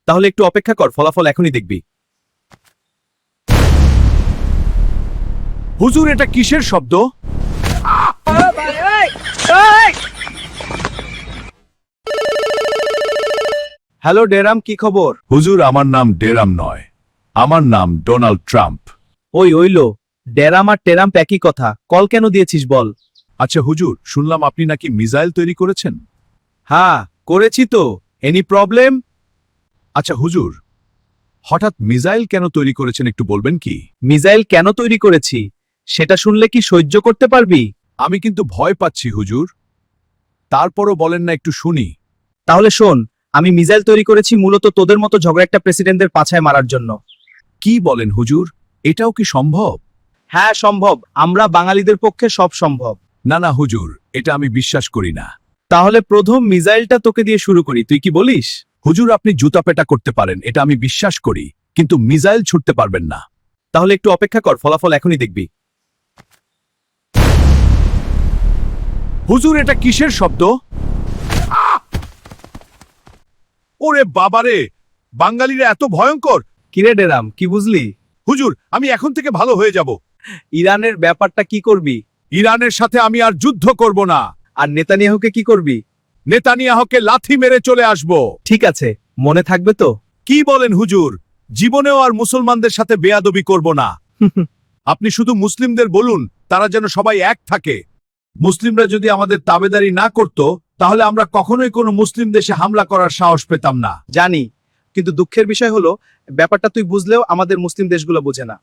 তাহলে একটু অপেক্ষা কর, ফলাফল এখনই দেখবি। হুজুর, এটা কিসের শব্দ? হ্যালো ডেরাম, কি খবর? হুজুর, আমার নাম ডেরাম নয়, আমার নাম ডোনাল্ড ট্রাম্প। ওই ওইলো, ডেরাম আর টেরাম্প একই কথা। কল কেন দিয়েছিস বল? আচ্ছা হুজুর, শুনলাম আপনি নাকি মিসাইল তৈরি করেছেন। হ্যাঁ, করেছি তো। Any problem? আচ্ছা হুজুর, হঠাৎ মিসাইল কেন তৈরি করেছেন একটু বলবেন কি? মিসাইল কেন তৈরি করেছি সেটা শুনলে কি সহ্য করতে পারবি? আমি কিন্তু ভয় পাচ্ছি হুজুর, তারপরও বলেন না, একটু শুনি। তাহলে শোন, আমি মিসাইল তৈরি করেছি মূলত তোদের মতো ঝগড়া একটা প্রেসিডেন্টদের পাছায় মারার জন্য। কি বলেন হুজুর, এটাও কি সম্ভব? হ্যাঁ সম্ভব, আমরা বাঙালিদের পক্ষে সব সম্ভব। না না হুজুর, এটা আমি বিশ্বাস করি না। তাহলে প্রথম মিসাইলটা তোকে দিয়ে শুরু করি, তুই কি বলিস? হুজুর, আপনি জুতা পেটা করতে পারেন, এটা আমি বিশ্বাস করি, কিন্তু মিসাইল ছুটতে পারবেন না। তাহলে একটু অপেক্ষা কর, ফলাফল এখনই দেখবি। হুজুর, এটা কিসের শব্দ? ওরে বাবারে, বাঙালিরা এত ভয়ঙ্কর! কিরে ডেরাম, কি বুঝলি? হুজুর, আমি এখন থেকে ভালো হয়ে যাব। ইরানের ব্যাপারটা কি করবি? ইরানের সাথে আমি আর যুদ্ধ করব না। আর নেতানিয়াহুকে কি করবি? নেতানিয়াহুকে লাথি মেরে চলে আসব। ঠিক আছে, মনে থাকবে তো? কি বলেন হুজুর, জীবনেও আর মুসলমানদের সাথে বেয়াদবি করব না। আপনি শুধু মুসলিমদের বলুন, তারা যেন সবাই এক থাকে। মুসলিমরা যদি আমাদের তাবেদারি না করত, তাহলে আমরা কখনোই কোনো মুসলিম দেশে হামলা করার সাহস পেতাম না। জানি, কিন্তু দুঃখের বিষয় হলো ব্যাপারটা তুই বুঝলেও আমাদের মুসলিম দেশগুলো বোঝে না।